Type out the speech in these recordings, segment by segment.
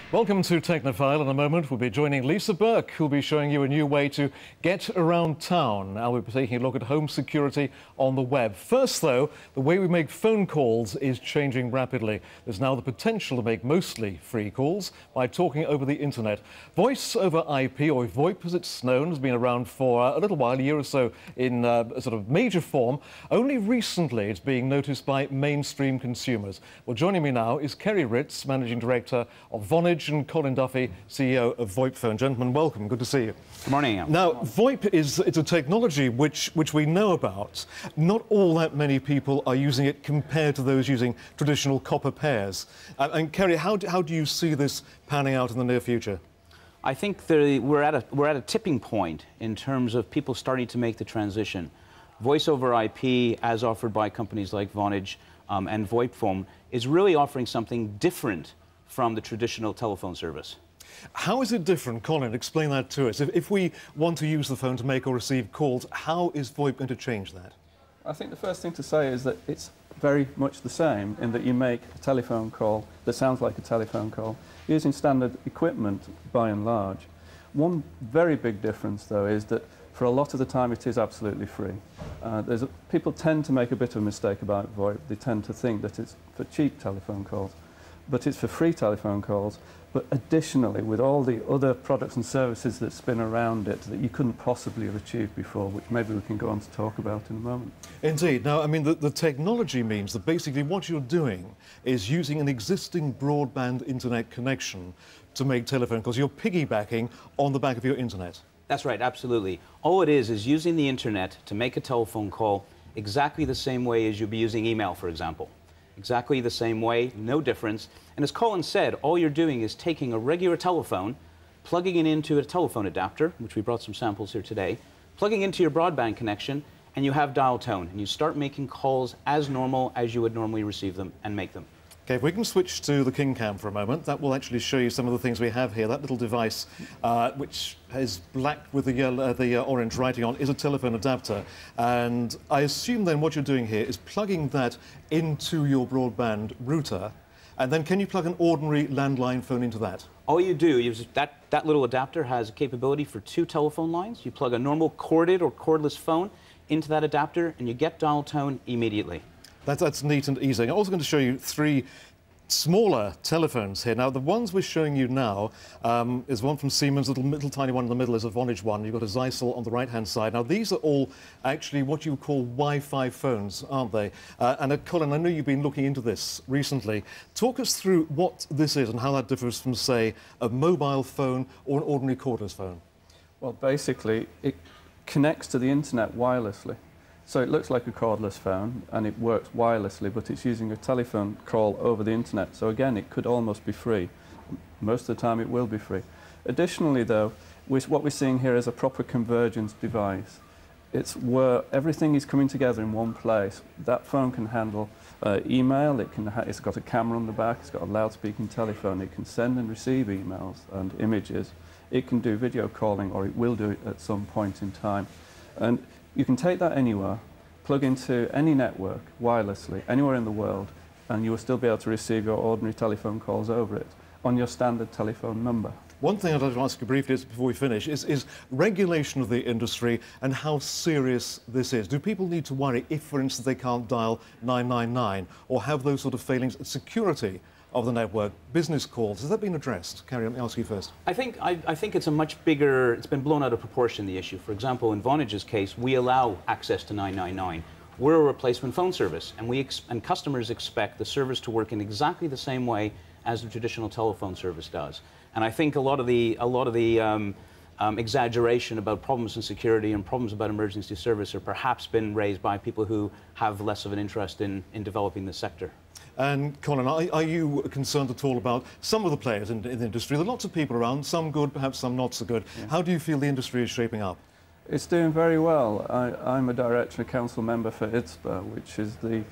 Welcome to Technofile. In a moment, we'll be joining Lisa Burke, who'll be showing you a new way to get around town. Now, we'll be taking a look at home security on the web. First, though, the way we make phone calls is changing rapidly. There's now the potential to make mostly free calls by talking over the internet. Voice over IP, or VoIP as it's known, has been around for a little while, a year or so, in a sort of major form. Only recently it's being noticed by mainstream consumers. Well, joining me now is Kerry Ritz, Managing Director of Vonage, and Colin Duffy, CEO of VoIP Phone. Gentlemen, welcome. Good to see you. Good morning. Now, VoIP it's a technology which we know about. Not all that many people are using it compared to those using traditional copper pairs. And Kerry, how do you see this panning out in the near future? I think we're at a tipping point in terms of people starting to make the transition. Voice over IP, as offered by companies like Vonage and VoIP Phone, is really offering something different from the traditional telephone service. How is it different? Colin, explain that to us. If we want to use the phone to make or receive calls, how is VoIP going to change that? I think the first thing to say is that it's very much the same in that you make a telephone call that sounds like a telephone call using standard equipment by and large. One very big difference, though, is that for a lot of the time it is absolutely free. People tend to make a bit of a mistake about VoIP. They tend to think that it's for cheap telephone calls. But it's for free telephone calls, but additionally with all the other products and services that spin around it that you couldn't possibly have achieved before, which maybe we can go on to talk about in a moment. Indeed. Now, I mean, the technology means that basically what you're doing is using an existing broadband internet connection to make telephone calls. You're piggybacking on the back of your internet. That's right, absolutely. All it is using the internet to make a telephone call exactly the same way as you'd be using email, for example. Exactly the same way, no difference. And as Colin said, all you're doing is taking a regular telephone, plugging it into a telephone adapter, which we brought some samples here today, plugging into your broadband connection, and you have dial tone. And you start making calls as normal as you would normally receive them and make them. Okay, if we can switch to the King Cam for a moment, that will actually show you some of the things we have here. That little device, which is black with the orange writing on, is a telephone adapter. And I assume then what you're doing here is plugging that into your broadband router. And then can you plug an ordinary landline phone into that? All you do is that little adapter has a capability for 2 telephone lines. You plug a normal corded or cordless phone into that adapter, and you get dial tone immediately. That's neat and easy. I'm also going to show you 3 smaller telephones here. Now, the ones we're showing you now is one from Siemens, little tiny one in the middle is a Vonage one. You've got a Zeissel on the right-hand side. Now, these are all actually what you call Wi-Fi phones, aren't they? And Colin, I know you've been looking into this recently. Talk us through what this is and how that differs from, say, a mobile phone or an ordinary cordless phone. Well, basically, it connects to the internet wirelessly. So it looks like a cordless phone and it works wirelessly, but it's using a telephone call over the internet. So again, it could almost be free. Most of the time it will be free. Additionally though, what we're seeing here is a proper convergence device. It's where everything is coming together in one place. That phone can handle email, it's got a camera on the back, it's got a loudspeaking telephone, it can send and receive emails and images. It can do video calling, or it will do it at some point in time. And you can take that anywhere, plug into any network wirelessly, anywhere in the world, and you will still be able to receive your ordinary telephone calls over it on your standard telephone number. One thing I'd like to ask you briefly before we finish is regulation of the industry and how serious this is. Do people need to worry if, for instance, they can't dial 999 or have those sort of failings? Security of the network, business calls, has that been addressed? Carrie, let me ask you first. I think it's a much bigger, it's been blown out of proportion, the issue. For example, in Vonage's case, we allow access to 999. We're a replacement phone service, and customers expect the service to work in exactly the same way as the traditional telephone service does. And I think a lot of the exaggeration about problems in security and problems about emergency service are perhaps been raised by people who have less of an interest in developing this sector. And Colin, are you concerned at all about some of the players in the industry? There are lots of people around, some good, perhaps some not so good. Yeah. How do you feel the industry is shaping up? It's doing very well. I'm a director and council member for IDSPA, which is the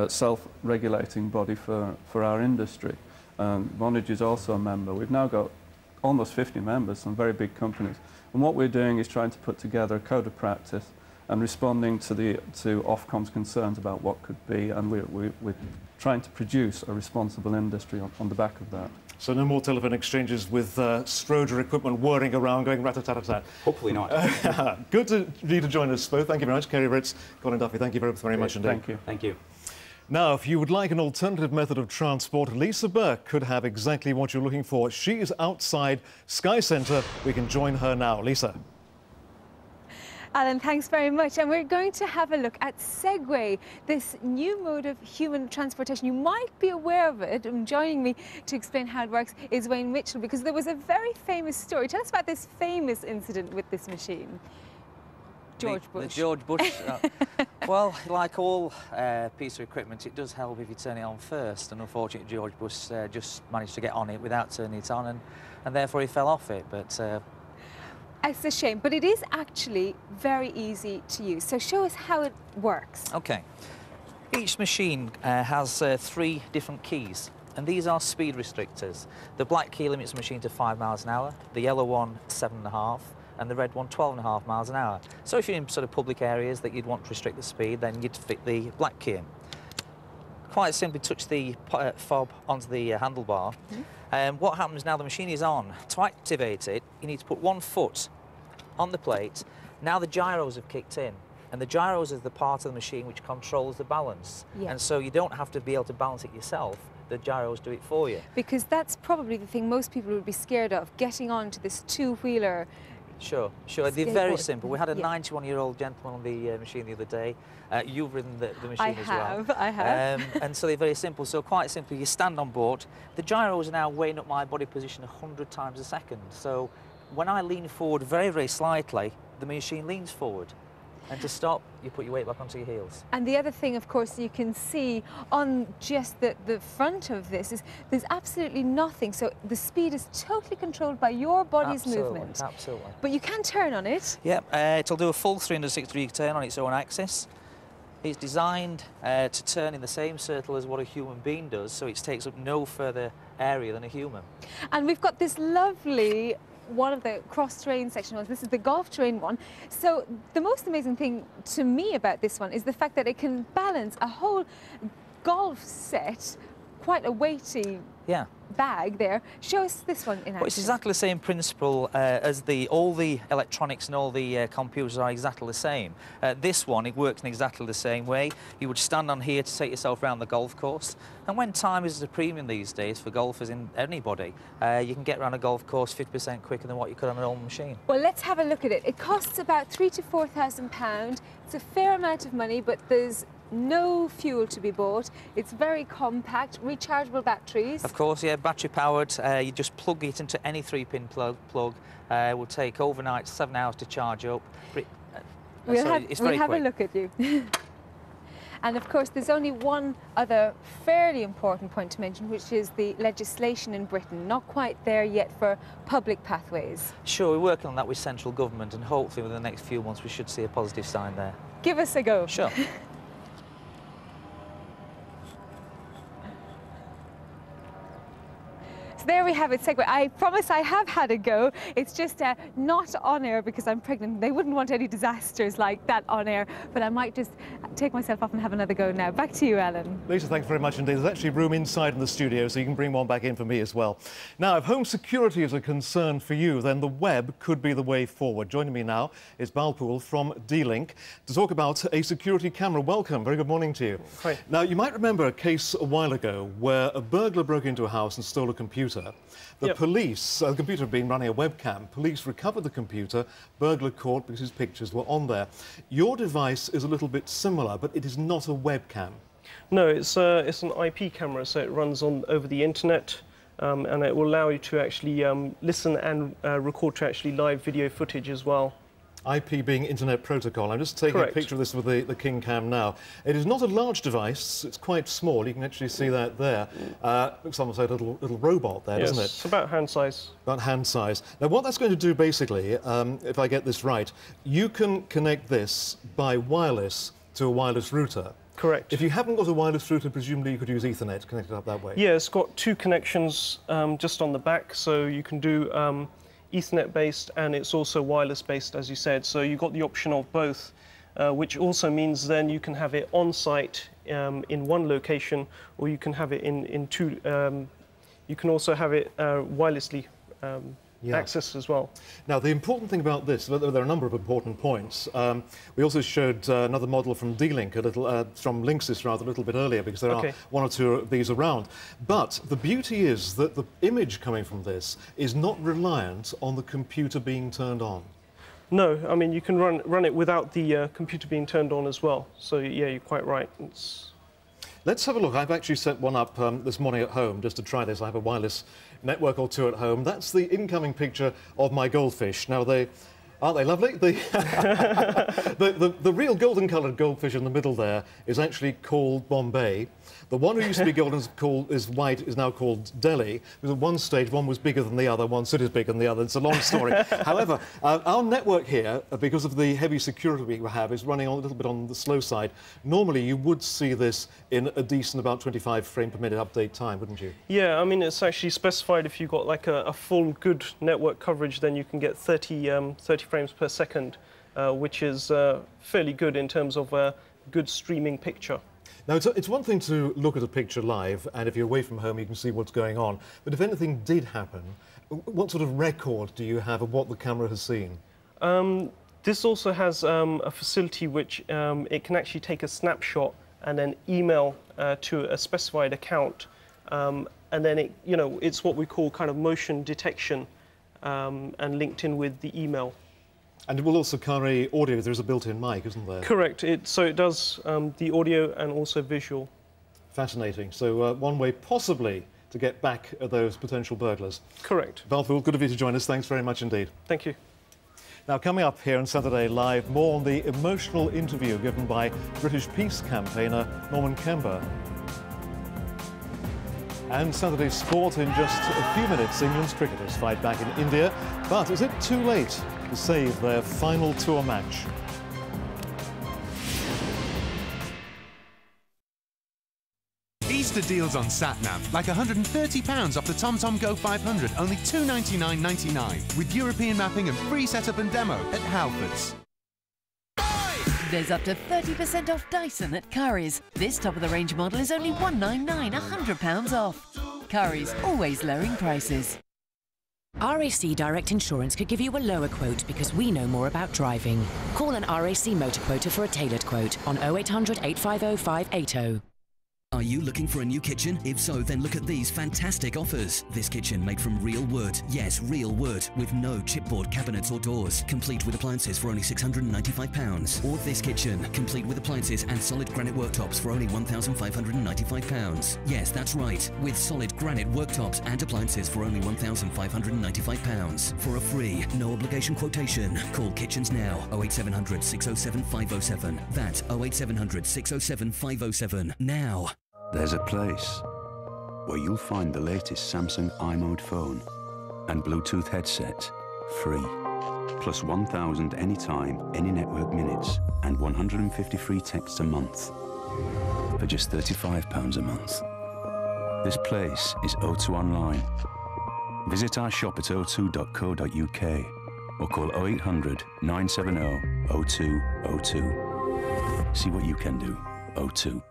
self-regulating body for our industry. Vonage is also a member. We've now got almost 50 members, some very big companies. And what we're doing is trying to put together a code of practice and responding to Ofcom's concerns about what could be, and we're trying to produce a responsible industry on the back of that. So no more telephone exchanges with Stroger equipment whirring around, going rat-a-tat-a-tat. Hopefully not. Good to you to join us both. Thank you very much. Kerry Ritz, Colin Duffy, thank you very much indeed. Thank you. Thank you. Now, if you would like an alternative method of transport, Lisa Burke could have exactly what you're looking for. She is outside Sky Centre. We can join her now. Lisa. Alan, thanks very much. And we're going to have a look at Segway, this new mode of human transportation. You might be aware of it. And joining me to explain how it works is Wayne Mitchell, because there was a very famous story. Tell us about this famous incident with this machine. George Bush. The George Bush. Well, like all piece of equipment, it does help if you turn it on first. And unfortunately, George Bush just managed to get on it without turning it on, and therefore he fell off it. But it's a shame, but it is actually very easy to use. So show us how it works. OK. Each machine has 3 different keys, and these are speed restrictors. The black key limits the machine to 5 miles an hour, the yellow one 7.5, and the red one 12.5 miles an hour. So if you're in sort of public areas that you'd want to restrict the speed, then you'd fit the black key in. Quite simply touch the fob onto the handlebar. What happens now the machine is on, to activate it, you need to put 1 foot on the plate. Now the gyros have kicked in, and the gyros is the part of the machine which controls the balance. Yeah. And so you don't have to be able to balance it yourself. The gyros do it for you. Because that's probably the thing most people would be scared of, getting onto this 2-wheeler. Sure. They're very simple. We had a 91-year-old gentleman on the machine the other day. You've ridden the machine as well. I have. And so they're very simple. So quite simply, you stand on board. The gyros are now weighing up my body position 100 times a second. So when I lean forward very, very slightly, the machine leans forward. And to stop, you put your weight back onto your heels. And the other thing, of course, you can see on just the front of this is there's absolutely nothing. So the speed is totally controlled by your body's movement. Absolutely. But you can turn on it. Yep, it'll do a full 360-degree turn on its own axis. It's designed to turn in the same circle as what a human being does, so it takes up no further area than a human. And we've got this lovely one of the cross-terrain section ones. This is the golf terrain one. So the most amazing thing to me about this one is the fact that it can balance a whole golf set, quite a weighty bag there. Show us this one in action. Well, it's exactly the same principle as all the electronics and all the computers are exactly the same. This one, it works in exactly the same way. You would stand on here to take yourself around the golf course. And when time is a premium these days for golfers in anybody, you can get around a golf course 50% quicker than what you could on an old machine. Well, let's have a look at it. It costs about £3,000 to £4,000. It's a fair amount of money, but there's no fuel to be bought. It's very compact, rechargeable batteries. Of course, yeah, battery powered. You just plug it into any 3-pin plug. It will take overnight 7 hours to charge up. We'll have a look at you. And of course, there's only one other fairly important point to mention, which is the legislation in Britain. Not quite there yet for public pathways. Sure, we're working on that with central government, and hopefully within the next few months we should see a positive sign there. Give us a go. Sure. There we have it, Segway. I promise I have had a go. It's just not on air because I'm pregnant. They wouldn't want any disasters like that on air, but I might just take myself off and have another go now. Back to you, Alan. Lisa, thanks very much indeed. There's actually room inside in the studio, so you can bring one back in for me as well. Now, if home security is a concern for you, then the web could be the way forward. Joining me now is Balpool from D-Link to talk about a security camera. Welcome. Very good morning to you. Hi. Now, you might remember a case a while ago where a burglar broke into a house and stole a computer. The police, the computer had been running a webcam, police recovered the computer, burglar caught because his pictures were on there. Your device is a little bit similar, but it is not a webcam. No, it's an IP camera, so it runs over the internet, and it will allow you to actually listen and record to actually live video footage as well. IP being Internet Protocol. I'm just taking a picture of this with the King Cam now. It is not a large device. It's quite small. You can actually see that there. Looks almost like a little robot there, doesn't it? It's about hand size. About hand size. Now, what that's going to do, basically, if I get this right, you can connect this by wireless to a wireless router. Correct. If you haven't got a wireless router, presumably you could use Ethernet to connect it up that way. Yeah, it's got 2 connections just on the back, so you can do Ethernet-based, and it's also wireless-based, as you said. So you've got the option of both, which also means then you can have it on-site in one location, or you can have it in 2 you can also have it wirelessly accessed as well. Now, the important thing about this, there are a number of important points. We also showed another model from D-Link, from Linksys rather, a little bit earlier, because there are one or two of these around. But the beauty is that the image coming from this is not reliant on the computer being turned on. No, I mean, you can run it without the computer being turned on as well. So, yeah, you're quite right. Let's have a look. I've actually set one up this morning at home just to try this. I have a wireless network or two at home. That's the incoming picture of my goldfish. Now, aren't they lovely? The real golden-coloured goldfish in the middle there is actually called Bombay. The one who used to be golden is white is now called Delhi. Because at one stage, one was bigger than the other, one stood as big than the other. It's a long story. However, our network here, because of the heavy security we have, is running a little bit on the slow side. Normally, you would see this in a decent about 25 frame per minute update time, wouldn't you? Yeah, I mean, it's actually specified if you've got like a full good network coverage, then you can get 30 frames per second, which is fairly good in terms of a good streaming picture. Now, it's one thing to look at a picture live, and if you're away from home, you can see what's going on. But if anything did happen, what sort of record do you have of what the camera has seen? This also has a facility which it can actually take a snapshot and then email to a specified account, and then it's what we call kind of motion detection, and linked in with the email. And it will also carry audio. There's a built-in mic, isn't there? Correct. So it does the audio and also visual. Fascinating. So one way possibly to get back at those potential burglars. Correct. Valpool, good of you to join us. Thanks very much indeed. Thank you. Now, coming up here on Saturday Live, more on the emotional interview given by British peace campaigner Norman Kember. And Saturday's sport in just a few minutes. England's cricketers fight back in India. But is it too late to save their final tour match? Easter deals on SatNav, like £130 off the TomTom Go 500, only £299.99, with European mapping and free setup and demo at Halfords. There's up to 30% off Dyson at Currys. This top-of-the-range model is only £199, £100 off. Currys, always lowering prices. RAC Direct Insurance could give you a lower quote because we know more about driving. Call an RAC motor quoter for a tailored quote on 0800 850 580. Are you looking for a new kitchen? If so, then look at these fantastic offers. This kitchen made from real wood. Yes, real wood, with no chipboard cabinets or doors. Complete with appliances for only £695. Or this kitchen, complete with appliances and solid granite worktops for only £1,595. Yes, that's right, with solid granite worktops and appliances for only £1,595. For a free, no obligation quotation, call Kitchens now, 08700 607 507. That's 08700 607 507 now. There's a place where you'll find the latest Samsung iMode phone and Bluetooth headset free, plus 1,000 anytime, any network minutes and 150 free texts a month for just £35 a month. This place is O2 Online. Visit our shop at o2.co.uk or call 0800 970 0202. See what you can do. O2.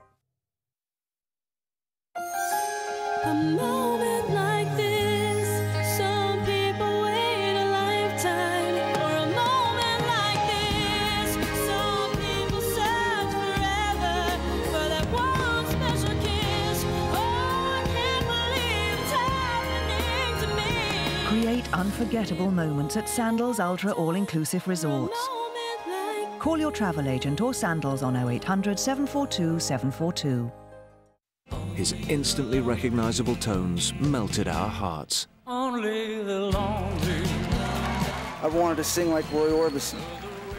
A moment like this, some people wait a lifetime. For a moment like this, some people search forever for that one special kiss. Oh, I can't believe it's happening to me. Create unforgettable moments at Sandals Ultra All-Inclusive Resorts. Call your travel agent or Sandals on 0800 742 742. His instantly recognisable tones melted our hearts. Only the lonely. I've wanted to sing like Roy Orbison.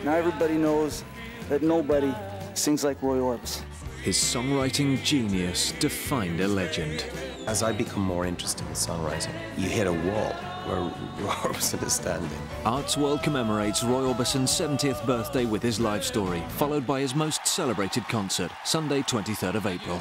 Now everybody knows that nobody sings like Roy Orbison. His songwriting genius defined a legend. As I become more interested in songwriting, you hit a wall where Roy Orbison is standing. Arts World commemorates Roy Orbison's 70th birthday with his live story, followed by his most celebrated concert, Sunday 23rd of April.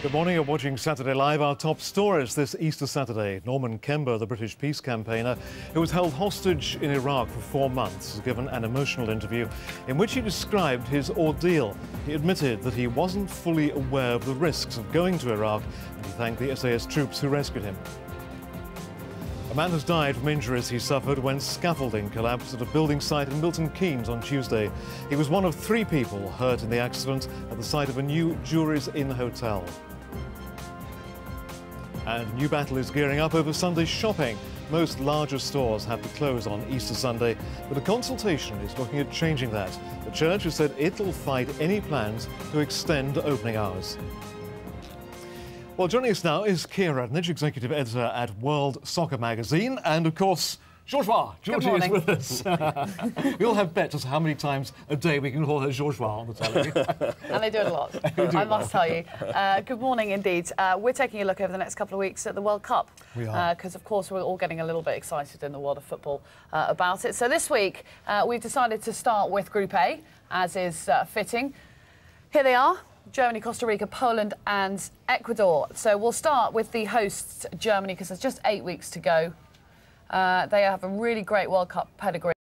Good morning, you're watching Saturday Live. Our top stories this Easter Saturday. Norman Kember, the British peace campaigner who was held hostage in Iraq for 4 months, has given an emotional interview in which he described his ordeal. He admitted that he wasn't fully aware of the risks of going to Iraq, and he thanked the SAS troops who rescued him. A man has died from injuries he suffered when scaffolding collapsed at a building site in Milton Keynes on Tuesday. He was one of 3 people hurt in the accident at the site of a new Jury's Inn hotel. And a new battle is gearing up over Sunday shopping. Most larger stores have to close on Easter Sunday, but a consultation is looking at changing that. The church has said it'll fight any plans to extend opening hours. Well, joining us now is Keir Radnich, Executive Editor at World Soccer Magazine, and of course, Georgiois. Georgie is with us. We all have bets as to how many times a day we can call her Georgiois on the telly. And they do it a lot, I must tell you. Good morning indeed. We're taking a look over the next couple of weeks at the World Cup. We are. Because, of course, we're all getting a little bit excited in the world of football about it. So this week, we've decided to start with Group A, as is fitting. Here they are. Germany, Costa Rica, Poland and Ecuador. So we'll start with the hosts, Germany, because there's just 8 weeks to go. They have a really great World Cup pedigree.